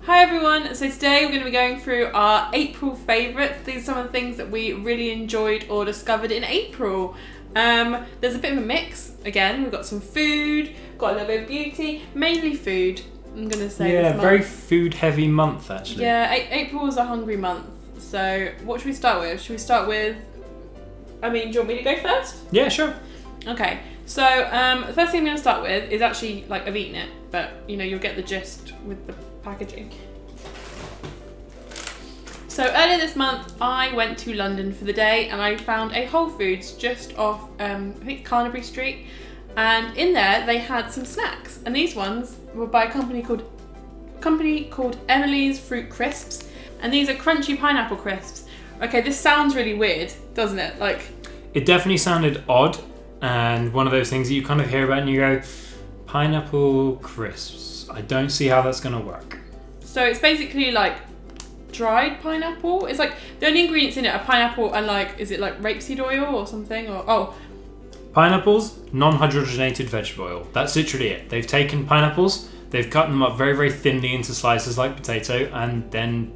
Hi everyone, so today we're going to be going through our April favourites. These are some of the things that we really enjoyed or discovered in April. There's a bit of a mix. Again, we've got some food, got a little bit of beauty, mainly food, I'm going to say. Yeah, very food heavy month actually. Yeah, April is a hungry month. So what should we start with? Should we start with, do you want me to go first? Yeah, sure. Okay, so the first thing I'm going to start with is actually, I've eaten it, but you'll get the gist with the packaging. So earlier this month I went to London for the day and I found a Whole Foods just off I think Carnaby Street, and in there they had some snacks, and these ones were by a company called Emily's Fruit Crisps, and these are crunchy pineapple crisps. Okay, this sounds really weird, doesn't it? It definitely sounded odd, and one of those things that you kind of hear about and you go, pineapple crisps, I don't see how that's going to work. So it's basically dried pineapple. It's the only ingredients in it are pineapple and is it rapeseed oil or something, or pineapples, non-hydrogenated vegetable oil. That's literally it. They've taken pineapples, they've cut them up very, very thinly into slices like potato, and then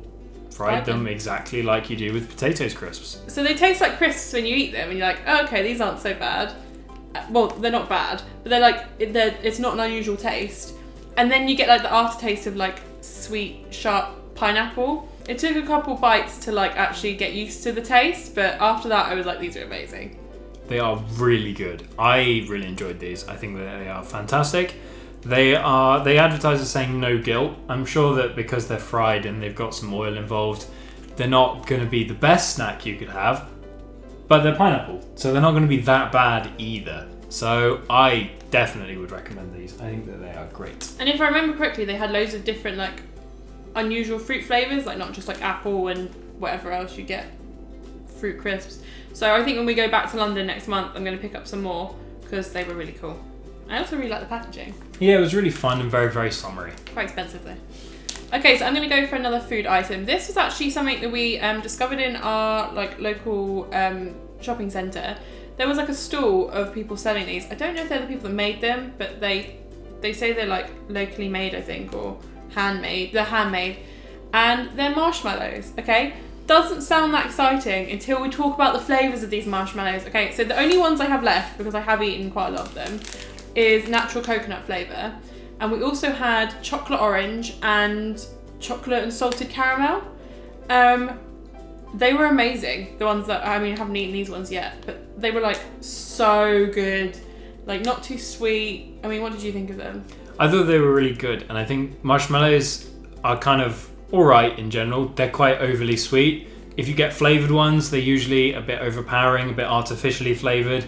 fried them exactly like you do with potatoes crisps. So they taste like crisps when you eat them, and you're like, oh, okay, these aren't so bad. Well, they're not bad, but it's not an unusual taste. And then you get the aftertaste of sweet, sharp pineapple. It took a couple bites to actually get used to the taste, but after that I was like, these are amazing. They are really good. I really enjoyed these. I think that they are fantastic. They advertise as saying no guilt. I'm sure that because they're fried and they've got some oil involved, they're not going to be the best snack you could have, but they're pineapple, so they're not going to be that bad either. So I definitely would recommend these. I think that they are great. And if I remember correctly, they had loads of different unusual fruit flavours, not just apple and whatever else you get, fruit crisps. So I think when we go back to London next month, I'm going to pick up some more because they were really cool. I also really like the packaging. Yeah, it was really fun and very, very summery. Quite expensive though. Okay, so I'm going to go for another food item. This was actually something that we discovered in our local shopping centre. There was a stall of people selling these. I don't know if they're the people that made them, but they say they're locally made, I think, or handmade. They're handmade, and they're marshmallows. Okay, doesn't sound that exciting until we talk about the flavours of these marshmallows. Okay, so the only ones I have left, because I have eaten quite a lot of them, is natural coconut flavour, and we also had chocolate orange and chocolate and salted caramel. They were amazing. The ones that I haven't eaten these ones yet, but they were so good. Not too sweet. What did you think of them? I thought they were really good, and I think marshmallows are kind of alright in general. They're quite overly sweet. If you get flavoured ones, they're usually a bit overpowering, a bit artificially flavoured.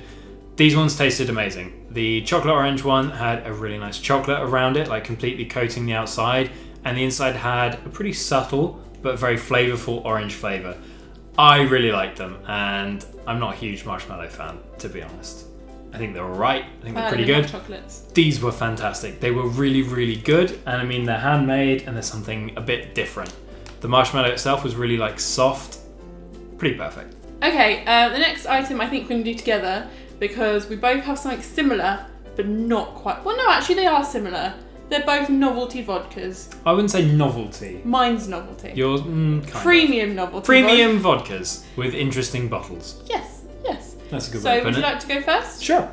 These ones tasted amazing. The chocolate orange one had a really nice chocolate around it, completely coating the outside, and the inside had a pretty subtle but very flavourful orange flavour. I really liked them, and I'm not a huge marshmallow fan, to be honest. I think they're alright. I think they're pretty good. Chocolates. These were fantastic. They were really, really good, and they're handmade, and there's something a bit different. The marshmallow itself was really soft. Pretty perfect. Okay, the next item I think we're going to do together, because we both have something similar, but not quite. Well, no, actually they are similar. They're both Novelty vodkas. I wouldn't say novelty. Mine's Novelty. Yours, Premium Novelty. Premium vodkas with interesting bottles. Yes. That's a good so way to put it. So would you like to go first? Sure.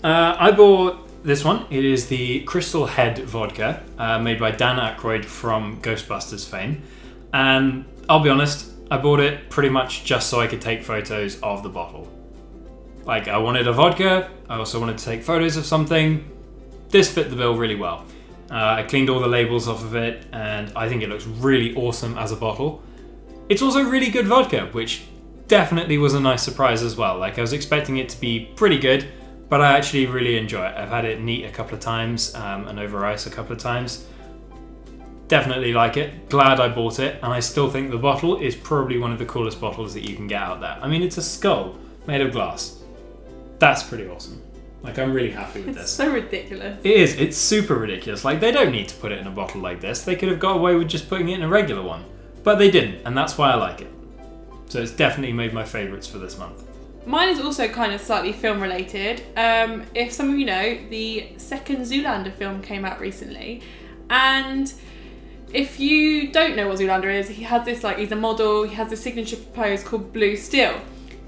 I bought this one. It is the Crystal Head vodka, made by Dan Aykroyd from Ghostbusters fame. And I'll be honest, I bought it pretty much just so I could take photos of the bottle. I wanted a vodka. I also wanted to take photos of something. This fit the bill really well. I cleaned all the labels off of it, and I think it looks really awesome as a bottle. It's also really good vodka, which definitely was a nice surprise as well. I was expecting it to be pretty good, but I actually really enjoy it. I've had it neat a couple of times, and over ice a couple of times. Definitely like it. Glad I bought it, and I still think the bottle is probably one of the coolest bottles that you can get out there. It's a skull made of glass. That's pretty awesome. I'm really happy with this. It's so ridiculous. It is. It's super ridiculous. They don't need to put it in a bottle like this. They could have got away with just putting it in a regular one. But they didn't, and that's why I like it. So it's definitely made my favourites for this month. Mine is also kind of slightly film related. If some of you know, the second Zoolander film came out recently, and if you don't know what Zoolander is, he has this, like, he's a model, he has this signature pose called Blue Steel.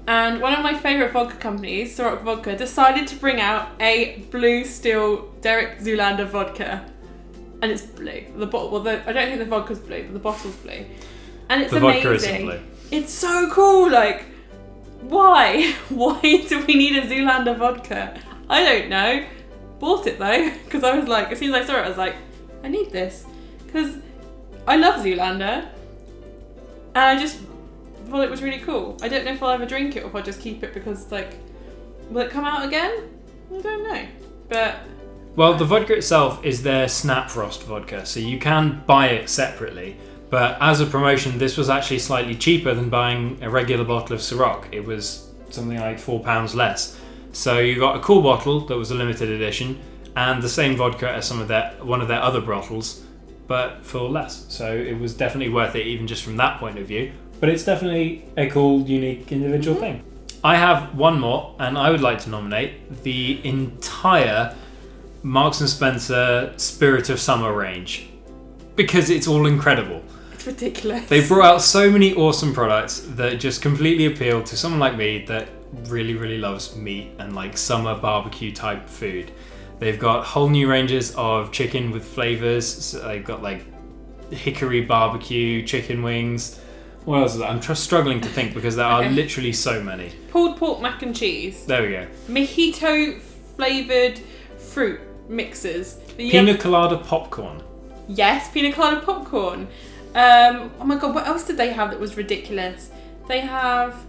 And one of my favourite vodka companies, Ciroc Vodka, decided to bring out a Blue Steel Derek Zoolander vodka. And it's blue. The bottle, well, I don't think the vodka's blue, but the bottle's blue. And it's amazing. The vodka isn't blue. It's so cool. Like, why? Why do we need a Zoolander vodka? I don't know. Bought it though, because I was like, as soon as I saw it, I was like, I need this. Because I love Zoolander. And I just thought it was really cool. I don't know if I'll ever drink it or if I'll just keep it because, like, will it come out again? I don't know. But... Well, the vodka itself is their Snap Frost vodka, so you can buy it separately. But as a promotion, this was actually slightly cheaper than buying a regular bottle of Ciroc. It was something like £4 less. So you got a cool bottle that was a limited edition, and the same vodka as one of their other bottles, but for less. So it was definitely worth it, even just from that point of view. But it's definitely a cool, unique, individual thing. I have one more, and I would like to nominate the entire Marks & Spencer Spirit of Summer range, because it's all incredible. It's ridiculous. They brought out so many awesome products that just completely appeal to someone like me that really, really loves meat and like summer barbecue type food. They've got whole new ranges of chicken with flavors. So they've got like hickory barbecue, chicken wings. What else is that? I'm struggling to think because there are literally so many. Pulled pork mac and cheese. There we go. Mojito flavoured fruit mixes. Pina colada popcorn. Yes, pina colada popcorn. Oh my god, what else did they have that was ridiculous? They have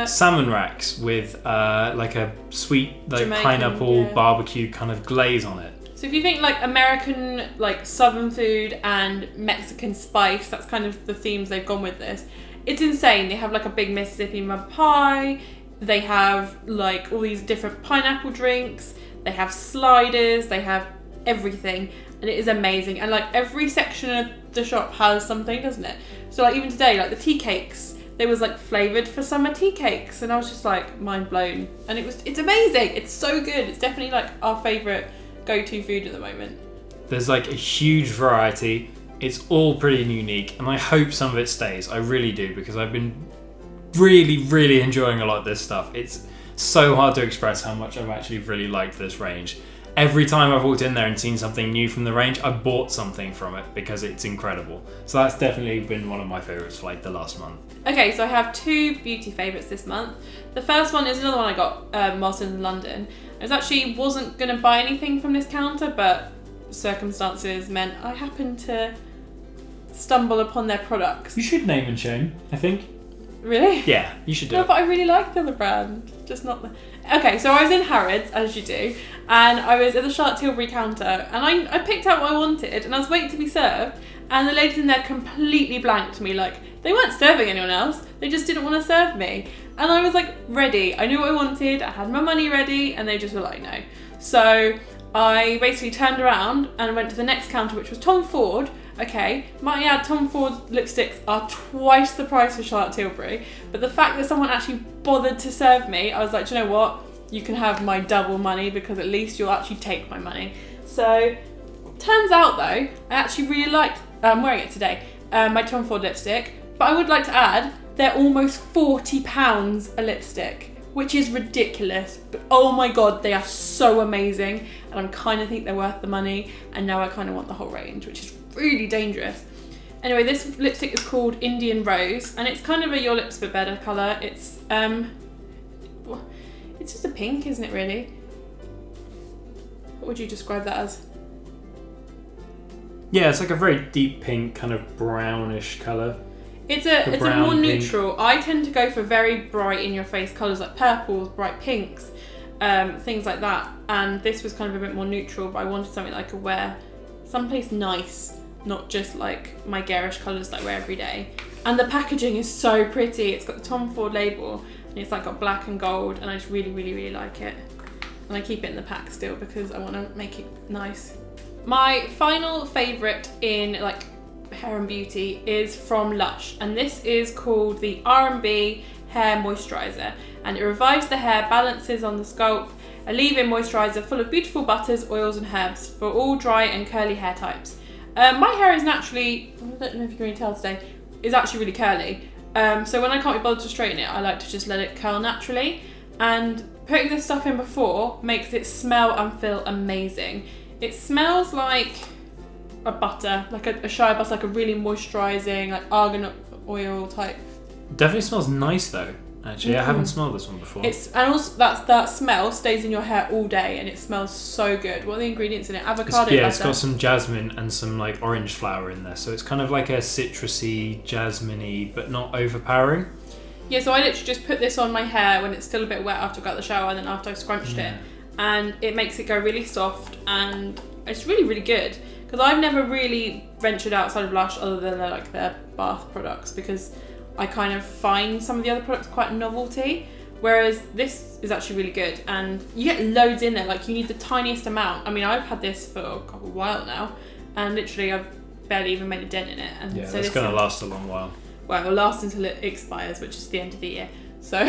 salmon racks with like a sweet like Jamaican, pineapple barbecue kind of glaze on it. So if you think like American, like southern food and Mexican spice, that's kind of the themes they've gone with this. It's insane. They have like a big Mississippi mud pie. They have like all these different pineapple drinks. They have sliders. They have everything. And it is amazing. And like every section of the shop has something, doesn't it? So like even today, like the tea cakes, they was like flavoured for summer tea cakes. And I was just like mind blown. And it's amazing. It's so good. It's definitely like our favourite go-to food at the moment. There's like a huge variety. It's all pretty unique, and I hope some of it stays. I really do, because I've been really, really enjoying a lot of this stuff. It's so hard to express how much I've actually really liked this range. Every time I've walked in there and seen something new from the range, I've bought something from it because it's incredible. So that's definitely been one of my favourites for like the last month. Okay, so I have two beauty favourites this month. The first one is another one I got whilst in London. I wasn't going to buy anything from this counter, but circumstances meant I happened to stumble upon their products. You should name and shame, I think. Really? Yeah, you should do No, it. but I really like the other brand, just not the... Okay, so I was in Harrods, as you do, and I was at the Charlotte Tilbury counter, and I picked out what I wanted, and I was waiting to be served, and the ladies in there completely blanked me, like, they weren't serving anyone else, they just didn't want to serve me. And I was like ready, I knew what I wanted, I had my money ready, and they just were like, no. So I basically turned around and went to the next counter, which was Tom Ford. Okay, might I add, Tom Ford lipsticks are twice the price of Charlotte Tilbury, but the fact that someone actually bothered to serve me, I was like, do you know what? You can have my double money, because at least you'll actually take my money. So, turns out though, I actually really liked, I'm wearing it today, my Tom Ford lipstick, but I would like to add, they're almost £40 a lipstick, which is ridiculous, but oh my god, they are so amazing, and I kind of think they're worth the money, and now I kind of want the whole range, which is really dangerous. Anyway, this lipstick is called Indian Rose, and it's kind of a Your Lips But Better colour. It's just a pink, isn't it, really? What would you describe that as? Yeah, it's like a very deep pink, kind of brownish colour. It's a more neutral. I tend to go for very bright in your face colours like purples, bright pinks, things like that. And this was kind of a bit more neutral, but I wanted something that I could wear someplace nice, not just like my garish colours that I wear every day. And the packaging is so pretty. It's got the Tom Ford label, and it's like got black and gold, and I just really, really, really like it. And I keep it in the pack still because I want to make it nice. My final favourite in like hair and beauty is from Lush, and this is called the R&B Hair Moisturiser, and it revives the hair, balances on the scalp, a leave-in moisturiser full of beautiful butters, oils and herbs for all dry and curly hair types. My hair is naturally, I don't know if you can really tell today, is actually really curly. So when I can't be bothered to straighten it, I like to just let it curl naturally. And putting this stuff in before makes it smell and feel amazing. It smells like a butter, like a shea butter, like a really moisturising, like argan oil type. Definitely smells nice though. Actually, I haven't smelled this one before. And also that smell stays in your hair all day, and it smells so good. What are the ingredients in it? Avocado butter. It's got some jasmine and some like orange flower in there, so it's kind of like a citrusy, jasmine-y, but not overpowering. Yeah, so I literally just put this on my hair when it's still a bit wet after I got out of the shower, and then after I've scrunched it, and it makes it go really soft, and it's really, really good. Because I've never really ventured outside of Lush other than their bath products, because I kind of find some of the other products quite novelty, whereas this is actually really good, and you get loads in there. Like, you need the tiniest amount. I mean, I've had this for a couple of while now, and literally I've barely even made a dent in it. And yeah, so it's going to last a long while. Well, it'll last until it expires, which is the end of the year. So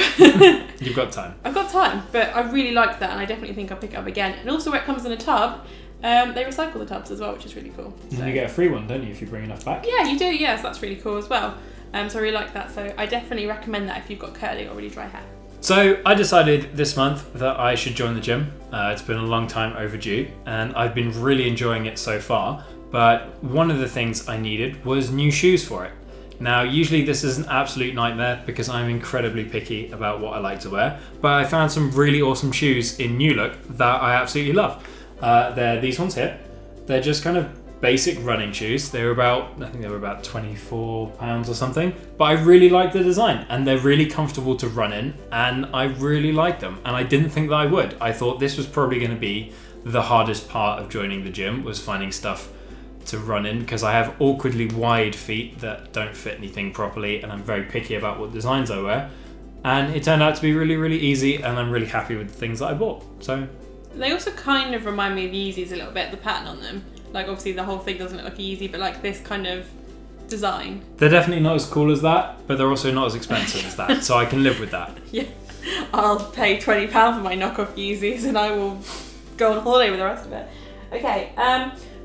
you've got time. I've got time, but I really like that, and I definitely think I'll pick it up again. And also, where it comes in a tub, they recycle the tubs as well, which is really cool. And you get a free one, don't you, if you bring enough back? Yeah, you do. Yes, that's really cool as well. So I really like that. So I definitely recommend that if you've got curly or really dry hair. So I decided this month that I should join the gym. It's been a long time overdue, and I've been really enjoying it so far. But one of the things I needed was new shoes for it. Now, usually this is an absolute nightmare because I'm incredibly picky about what I like to wear, but I found some really awesome shoes in New Look that I absolutely love. They're these ones here. They're just kind of basic running shoes. I think they were about £24 or something, but I really like the design, and they're really comfortable to run in, and I really like them, and I didn't think that I would. I thought this was probably going to be the hardest part of joining the gym, was finding stuff to run in, because I have awkwardly wide feet that don't fit anything properly, and I'm very picky about what designs I wear, and it turned out to be really, really easy, and I'm really happy with the things that I bought. So they also kind of remind me of Yeezys a little bit, the pattern on them. Like, obviously the whole thing doesn't look like Yeezy, but like this kind of design. They're definitely not as cool as that, but they're also not as expensive as that, so I can live with that. Yeah, I'll pay £20 for my knockoff Yeezys, and I will go on holiday with the rest of it. Okay,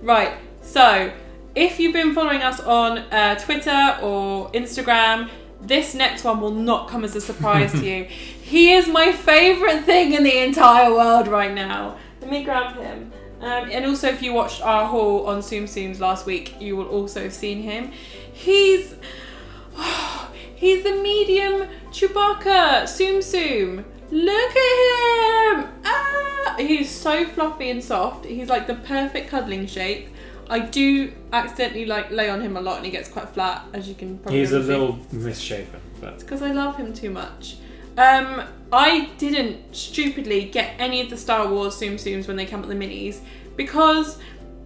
right. So, if you've been following us on Twitter or Instagram, this next one will not come as a surprise to you. He is my favourite thing in the entire world right now. Let me grab him. And also, if you watched our haul on Tsum Tsums last week, you will also have seen him. He's the medium Chewbacca Tsum Tsum. Look at him! Ah! He's so fluffy and soft. He's like the perfect cuddling shape. I do accidentally lay on him a lot, and he gets quite flat, as you can probably see. He's a little misshapen, but it's because I love him too much. I didn't stupidly get any of the Star Wars Tsum Tsums when they came out the minis, because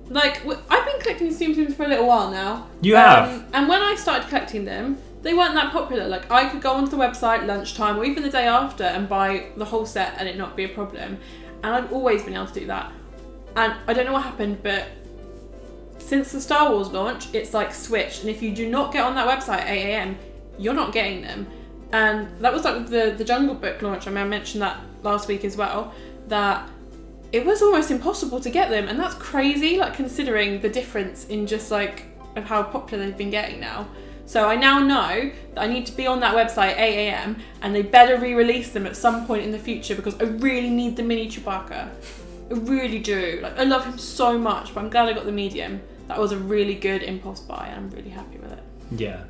I've been collecting Tsum Tsums for a little while now. You have? And when I started collecting them, they weren't that popular. Like, I could go onto the website lunchtime or even the day after and buy the whole set and it not be a problem. And I've always been able to do that. And I don't know what happened, but since the Star Wars launch, it's like switched. And if you do not get on that website at 8 AM, you're not getting them. And that was like the Jungle Book launch. I mean, I mentioned that last week as well, that it was almost impossible to get them. And that's crazy, like, considering the difference in just like of how popular they've been getting now. So I now know that I need to be on that website at 8 AM and they better re-release them at some point in the future, because I really need the mini Chewbacca. I really do. Like, I love him so much, but I'm glad I got the medium. That was a really good impulse buy, and I'm really happy with it. Yeah.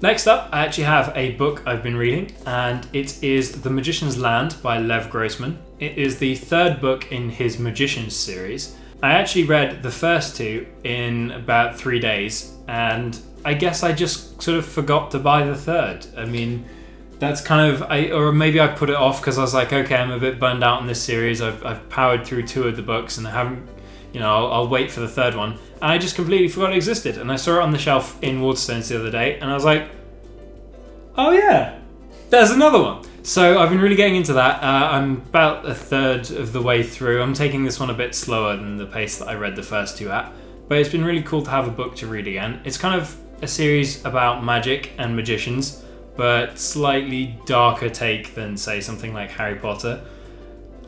Next up, I actually have a book I've been reading, and it is The Magician's Land by Lev Grossman. It is the third book in his Magicians series. I actually read the first two in about 3 days, and I guess I just sort of forgot to buy the third. I mean, that's kind of, or maybe I put it off because I was like, okay, I'm a bit burned out on this series. I've powered through 2 of the books and I haven't, I'll wait for the third one. And I just completely forgot it existed. And I saw it on the shelf in Waterstones the other day and I was like, oh yeah, there's another one. So I've been really getting into that. I'm about a third of the way through. I'm taking this one a bit slower than the pace that I read the first 2 at. But it's been really cool to have a book to read again. It's kind of a series about magic and magicians, but slightly darker take than, say, something like Harry Potter.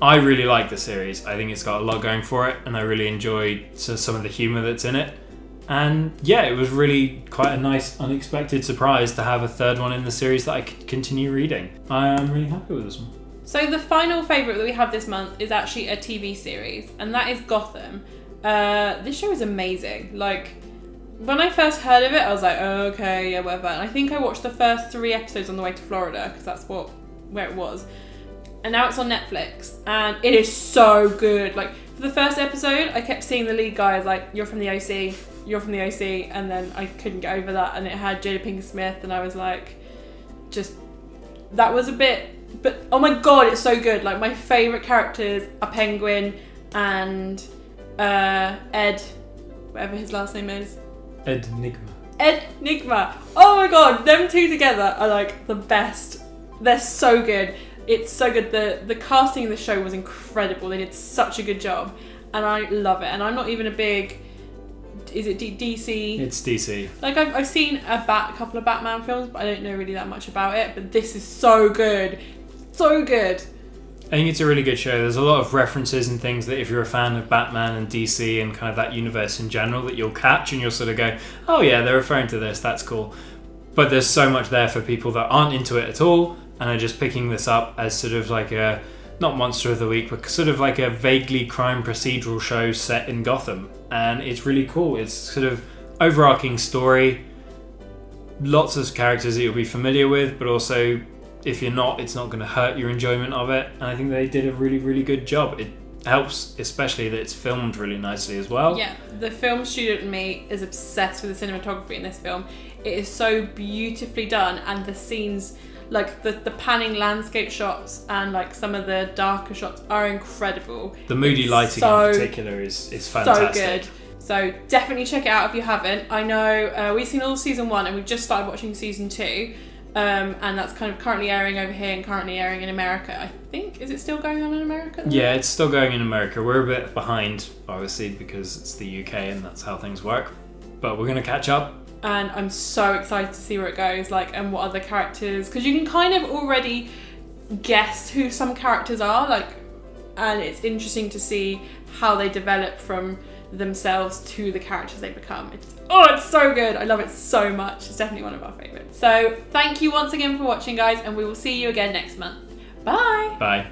I really like the series. I think it's got a lot going for it, and I really enjoyed some of the humour that's in it. And yeah, it was really quite a nice, unexpected surprise to have a third one in the series that I could continue reading. I am really happy with this one. So the final favourite that we have this month is actually a TV series, and that is Gotham. This show is amazing. Like, when I first heard of it, I was like, oh, okay, yeah, whatever. And I think I watched the first 3 episodes on the way to Florida, because that's where it was. And now it's on Netflix, and it is so good. Like, for the first episode, I kept seeing the lead guys like, you're from the OC, you're from the OC, and then I couldn't get over that, and it had Jada Pinkett Smith, and I was like, that was a bit, but oh my god, it's so good. Like, my favourite characters are Penguin and Ed, whatever his last name is. Ed Nigma. Oh my god, them two together are like the best. They're so good. It's so good. The casting in the show was incredible. They did such a good job, and I love it. And I'm not even a big. Is it DC? It's DC. Like, I've seen a couple of Batman films, but I don't know really that much about it. But this is so good, so good. I think it's a really good show. There's a lot of references and things that if you're a fan of Batman and DC and kind of that universe in general that you'll catch and you'll sort of go, oh yeah, they're referring to this, that's cool. But there's so much there for people that aren't into it at all and are just picking this up as sort of like a, not Monster of the Week, but sort of like a vaguely crime procedural show set in Gotham. And it's really cool. It's sort of overarching story, lots of characters that you'll be familiar with, but also if you're not, it's not going to hurt your enjoyment of it. And I think they did a really, really good job. It helps, especially that it's filmed really nicely as well. Yeah, the film student in me is obsessed with the cinematography in this film. It is so beautifully done, and the scenes, like the panning landscape shots and like some of the darker shots are incredible. The moody lighting in particular is fantastic. So good. So definitely check it out if you haven't. I know we've seen all of season 1 and we've just started watching season 2. And that's kind of currently airing over here and currently airing in America. I think, is it still going on in America? Yeah, it's still going in America. We're a bit behind, obviously, because it's the UK and that's how things work. But we're going to catch up. And I'm so excited to see where it goes, like, and what other characters, because you can kind of already guess who some characters are, like, and it's interesting to see how they develop from themselves to the characters they become. It's so good. I love it so much. It's definitely one of our favourites. So thank you once again for watching, guys, and we will see you again next month. Bye. Bye.